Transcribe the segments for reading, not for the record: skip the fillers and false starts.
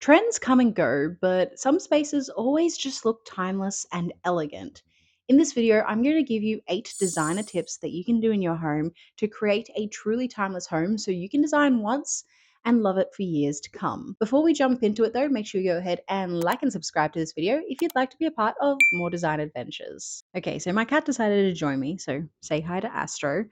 Trends come and go, but some spaces always just look timeless and elegant. In this video, I'm going to give you 8 designer tips that you can do in your home to create a truly timeless home so you can design once and love it for years to come. Before we jump into it though, make sure you go ahead and like and subscribe to this video if you'd like to be a part of more design adventures. Okay, so my cat decided to join me, so say hi to Astro.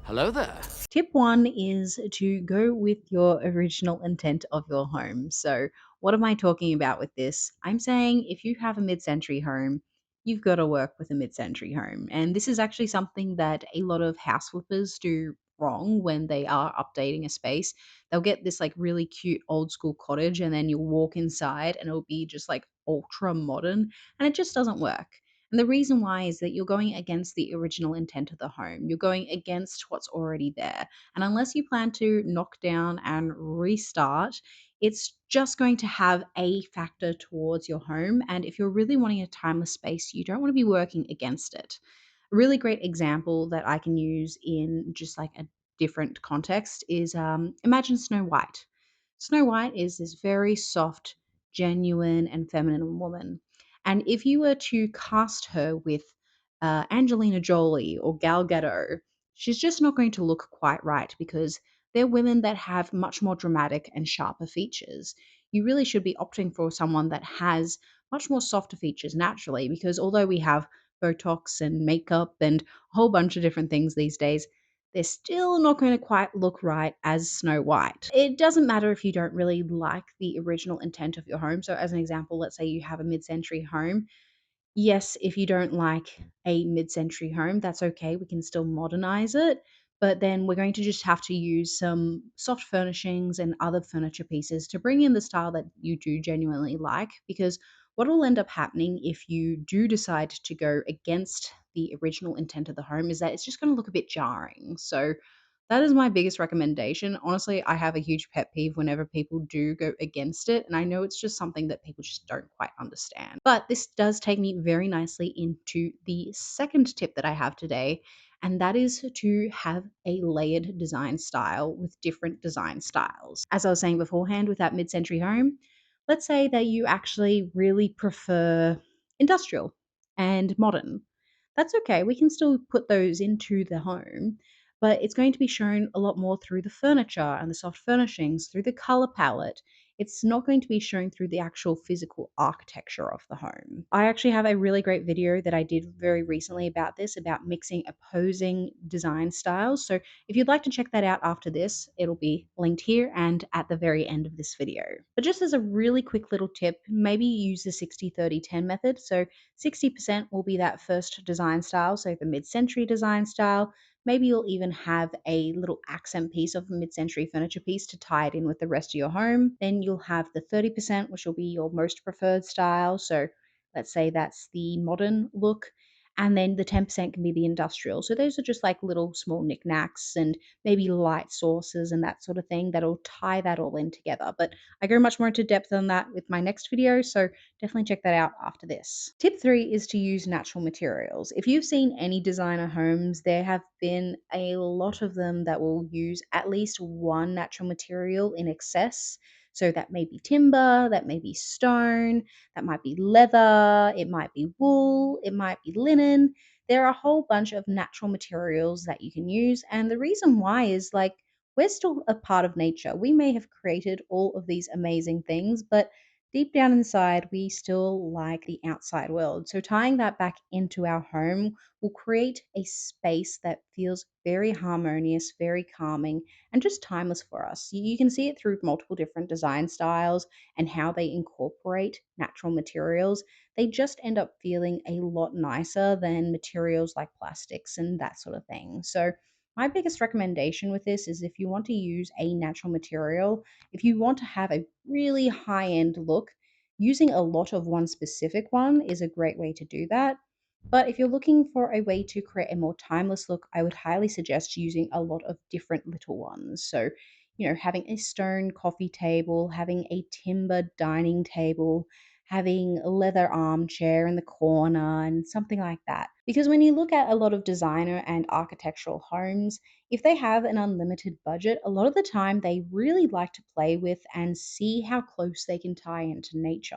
Hello there. Tip one is to go with your original intent of your home. So, what am I talking about with this? I'm saying if you have a mid century home, you've got to work with a mid century home. And this is actually something that a lot of house flippers do wrong when they are updating a space. They'll get this like really cute old school cottage, and then you'll walk inside and it'll be just like ultra modern, and it just doesn't work. And the reason why is that you're going against the original intent of the home. You're going against what's already there. And unless you plan to knock down and restart, it's just going to have a factor towards your home. And if you're really wanting a timeless space, you don't want to be working against it. A really great example that I can use in just like a different context is imagine Snow White. Snow White is this very soft, genuine, and feminine woman. And if you were to cast her with Angelina Jolie or Gal Gadot, she's just not going to look quite right because they're women that have much more dramatic and sharper features. You really should be opting for someone that has much more softer features naturally because although we have Botox and makeup and a whole bunch of different things these days, they're still not going to quite look right as Snow White. It doesn't matter if you don't really like the original intent of your home. So, as an example, let's say you have a mid century home. Yes, if you don't like a mid century home, that's okay. We can still modernize it. But then we're going to just have to use some soft furnishings and other furniture pieces to bring in the style that you do genuinely like. Because what will end up happening if you do decide to go against the original intent of the home is that it's just going to look a bit jarring. So, that is my biggest recommendation. Honestly, I have a huge pet peeve whenever people do go against it. And I know it's just something that people just don't quite understand. But this does take me very nicely into the second tip that I have today. And that is to have a layered design style with different design styles. As I was saying beforehand, with that mid century home, let's say that you actually really prefer industrial and modern. That's okay. We can still put those into the home, but it's going to be shown a lot more through the furniture and the soft furnishings, through the color palette. It's not going to be shown through the actual physical architecture of the home. I actually have a really great video that I did very recently about this, about mixing opposing design styles. So if you'd like to check that out after this, it'll be linked here and at the very end of this video. But just as a really quick little tip, maybe use the 60-30-10 method. So 60% will be that first design style, so the mid century design style. Maybe you'll even have a little accent piece of a mid century furniture piece to tie it in with the rest of your home. Then you'll have the 30%, which will be your most preferred style. So let's say that's the modern look. And then the 10% can be the industrial. So those are just like little small knickknacks and maybe light sources and that sort of thing that'll tie that all in together. But I go much more into depth on that with my next video. So definitely check that out after this. Tip three is to use natural materials. If you've seen any designer homes, there have been a lot of them that will use at least one natural material in excess. So that may be timber, that may be stone, that might be leather, it might be wool, it might be linen. There are a whole bunch of natural materials that you can use. And the reason why is like, we're still a part of nature. We may have created all of these amazing things, but deep down inside, we still like the outside world. So, tying that back into our home will create a space that feels very harmonious, very calming, and just timeless for us. You can see it through multiple different design styles and how they incorporate natural materials. They just end up feeling a lot nicer than materials like plastics and that sort of thing. So, my biggest recommendation with this is if you want to use a natural material, if you want to have a really high end look, using a lot of one specific one is a great way to do that. But if you're looking for a way to create a more timeless look, I would highly suggest using a lot of different little ones. So, having a stone coffee table, having a timber dining table, having a leather armchair in the corner and something like that. Because when you look at a lot of designer and architectural homes, if they have an unlimited budget, a lot of the time they really like to play with and see how close they can tie into nature.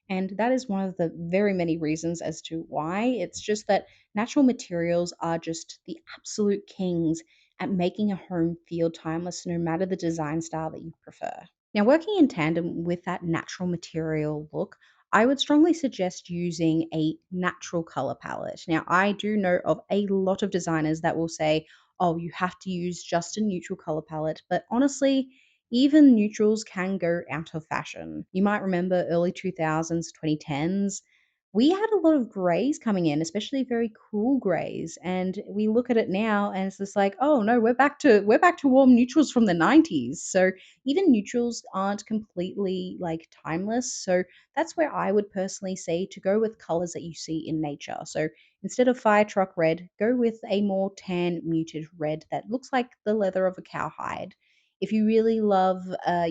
And that is one of the very many reasons as to why. It's just that natural materials are just the absolute kings at making a home feel timeless no matter the design style that you prefer. Now, working in tandem with that natural material look, I would strongly suggest using a natural color palette. Now, I do know of a lot of designers that will say, oh, you have to use just a neutral color palette. But honestly, even neutrals can go out of fashion. You might remember early 2000s, 2010s. We had a lot of grays coming in, especially very cool grays. And we look at it now and it's just like, oh no, we're back to warm neutrals from the 90s. So even neutrals aren't completely like timeless. So that's where I would personally say to go with colors that you see in nature. So instead of fire truck red, go with a more tan muted red that looks like the leather of a cowhide. If you really love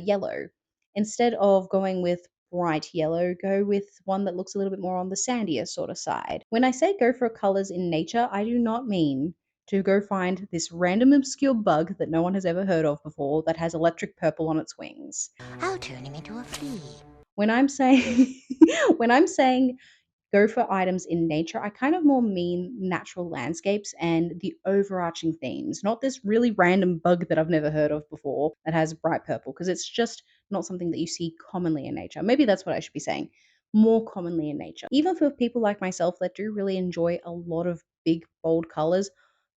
yellow, instead of going with bright yellow, go with one that looks a little bit more on the sandier sort of side. When I say go for colors in nature, I do not mean to go find this random obscure bug that no one has ever heard of before that has electric purple on its wings. I'll turn him into a flea. When I'm saying when I'm saying go for items in nature, I kind of more mean natural landscapes and the overarching themes, not this really random bug that I've never heard of before that has bright purple, because it's just not something that you see commonly in nature. Maybe that's what I should be saying. More commonly in nature. Even for people like myself that do really enjoy a lot of big, bold colors,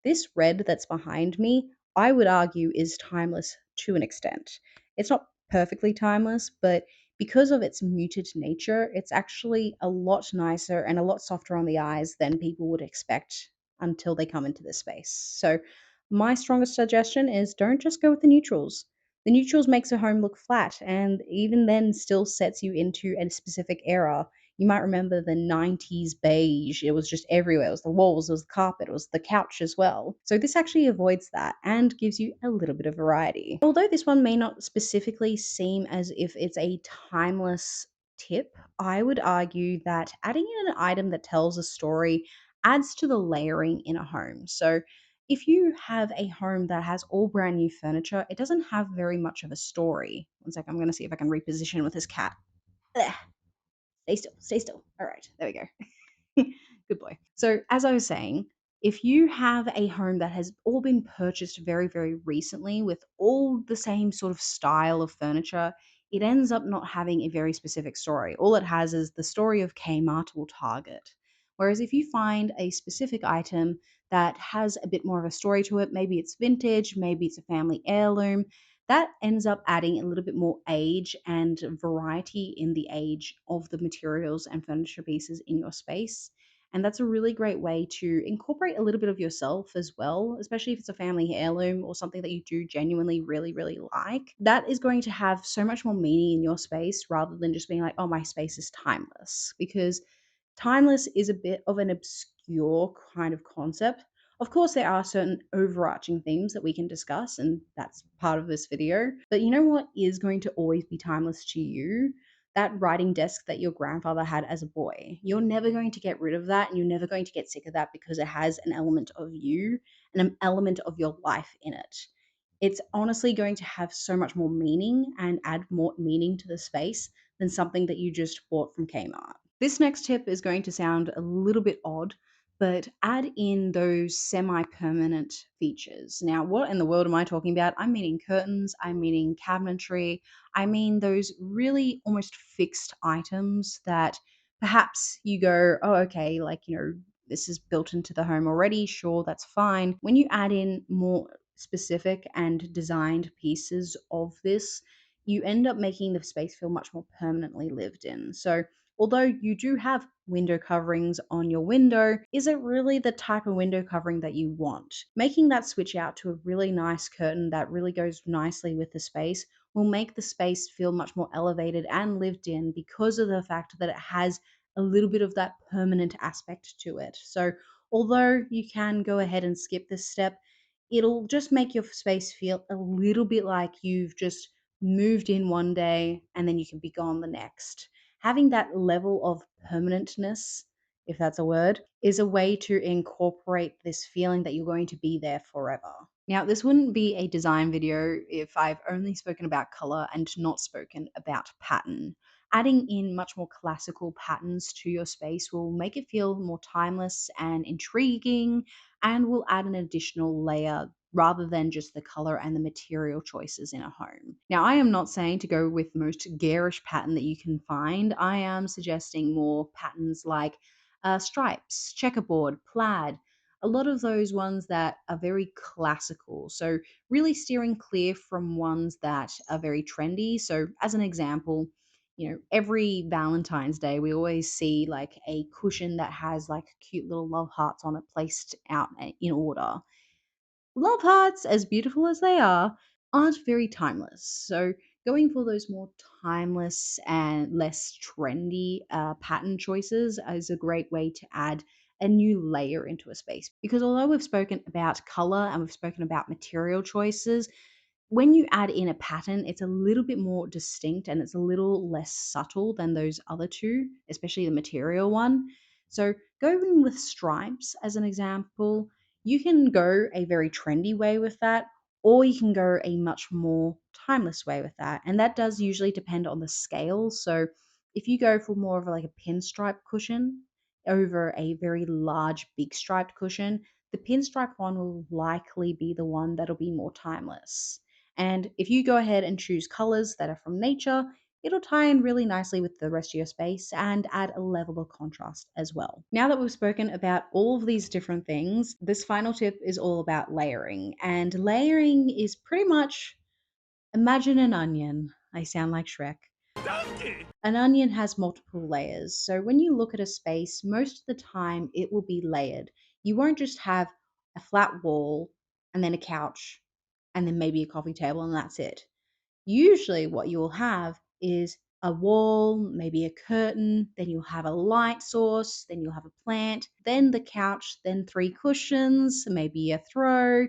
this red that's behind me, I would argue, is timeless to an extent. It's not perfectly timeless, but because of its muted nature, it's actually a lot nicer and a lot softer on the eyes than people would expect until they come into this space. So, my strongest suggestion is don't just go with the neutrals. The neutrals makes a home look flat and even then still sets you into a specific era. You might remember the 90s beige. It was just everywhere. It was the walls, it was the carpet, it was the couch as well. So this actually avoids that and gives you a little bit of variety. Although this one may not specifically seem as if it's a timeless tip, I would argue that adding in an item that tells a story adds to the layering in a home. So if you have a home that has all brand new furniture, it doesn't have very much of a story. One sec, I'm going to see if I can reposition with this cat. There. Stay still, stay still. All right, there we go. Good boy. So, as I was saying, if you have a home that has all been purchased very, very recently with all the same sort of style of furniture, it ends up not having a very specific story. All it has is the story of Kmart or Target. Whereas if you find a specific item that has a bit more of a story to it, maybe it's vintage, maybe it's a family heirloom, that ends up adding a little bit more age and variety in the age of the materials and furniture pieces in your space. And that's a really great way to incorporate a little bit of yourself as well, especially if it's a family heirloom or something that you do genuinely really, really like. That is going to have so much more meaning in your space rather than just being like, oh, my space is timeless. Because timeless is a bit of an obscure kind of concept. Of course, there are certain overarching themes that we can discuss, and that's part of this video. But you know what is going to always be timeless to you? That writing desk that your grandfather had as a boy. You're never going to get rid of that, and you're never going to get sick of that because it has an element of you and an element of your life in it. It's honestly going to have so much more meaning and add more meaning to the space than something that you just bought from Kmart. This next tip is going to sound a little bit odd, but add in those semi permanent features. Now, what in the world am I talking about? I'm meaning curtains, I'm meaning cabinetry, I mean those really almost fixed items that perhaps you go, oh, okay, like, this is built into the home already. Sure, that's fine. When you add in more specific and designed pieces of this, you end up making the space feel much more permanently lived in. So, although you do have window coverings on your window, is it really the type of window covering that you want? Making that switch out to a really nice curtain that really goes nicely with the space will make the space feel much more elevated and lived in because of the fact that it has a little bit of that permanent aspect to it. So, although you can go ahead and skip this step, it'll just make your space feel a little bit like you've just moved in one day and then you can be gone the next. Having that level of permanentness, if that's a word, is a way to incorporate this feeling that you're going to be there forever. Now, this wouldn't be a design video if I've only spoken about color and not spoken about pattern. Adding in much more classical patterns to your space will make it feel more timeless and intriguing, and will add an additional layer rather than just the color and the material choices in a home. Now, I am not saying to go with the most garish pattern that you can find. I am suggesting more patterns like stripes, checkerboard, plaid, a lot of those ones that are very classical. So, really steering clear from ones that are very trendy. So, as an example, every Valentine's Day, we always see like a cushion that has like cute little love hearts on it placed out in order. Love hearts, as beautiful as they are, aren't very timeless. So, going for those more timeless and less trendy pattern choices is a great way to add a new layer into a space. Because although we've spoken about color and we've spoken about material choices, when you add in a pattern, it's a little bit more distinct and it's a little less subtle than those other two, especially the material one. So, going with stripes as an example, you can go a very trendy way with that, or you can go a much more timeless way with that. And that does usually depend on the scale. So, if you go for more of like a pinstripe cushion over a very large, big striped cushion, the pinstripe one will likely be the one that'll be more timeless. And if you go ahead and choose colors that are from nature, it'll tie in really nicely with the rest of your space and add a level of contrast as well. Now that we've spoken about all of these different things, this final tip is all about layering. And layering is pretty much imagine an onion. I sound like Shrek. An onion has multiple layers. So when you look at a space, most of the time it will be layered. You won't just have a flat wall and then a couch and then maybe a coffee table and that's it. Usually, what you will have is a wall, maybe a curtain, then you'll have a light source, then you'll have a plant, then the couch, then three cushions, maybe a throw,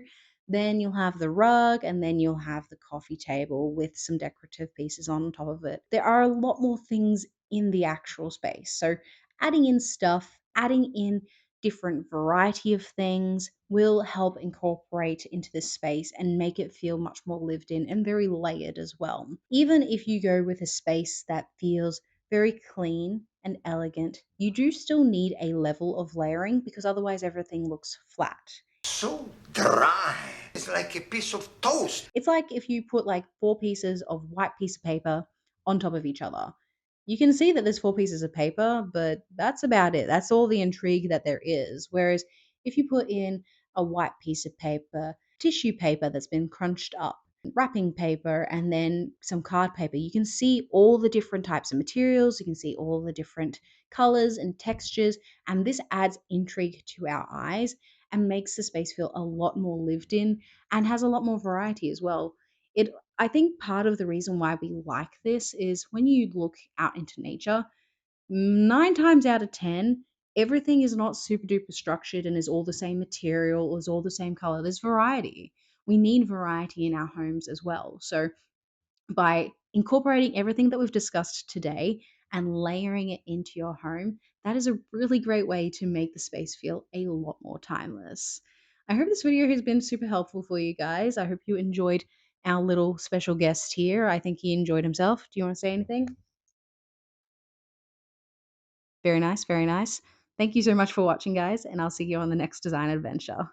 then you'll have the rug, and then you'll have the coffee table with some decorative pieces on top of it. There are a lot more things in the actual space. So, adding in stuff, adding in different variety of things will help incorporate into this space and make it feel much more lived in and very layered as well. Even if you go with a space that feels very clean and elegant, you do still need a level of layering because otherwise everything looks flat. So dry. It's like a piece of toast. It's like if you put like four pieces of white piece of paper on top of each other. You can see that there's four pieces of paper, but that's about it. That's all the intrigue that there is. Whereas if you put in a white piece of paper, tissue paper that's been crunched up, wrapping paper, and then some card paper, you can see all the different types of materials. You can see all the different colors and textures. And this adds intrigue to our eyes and makes the space feel a lot more lived in and has a lot more variety as well. It I think part of the reason why we like this is when you look out into nature, 9 times out of 10, everything is not super duper structured and is all the same material or is all the same color. There's variety. We need variety in our homes as well. So by incorporating everything that we've discussed today and layering it into your home, that is a really great way to make the space feel a lot more timeless. I hope this video has been super helpful for you guys. I hope you enjoyed our little special guest here. I think he enjoyed himself. Do you want to say anything? Very nice, very nice. Thank you so much for watching, guys, and I'll see you on the next design adventure.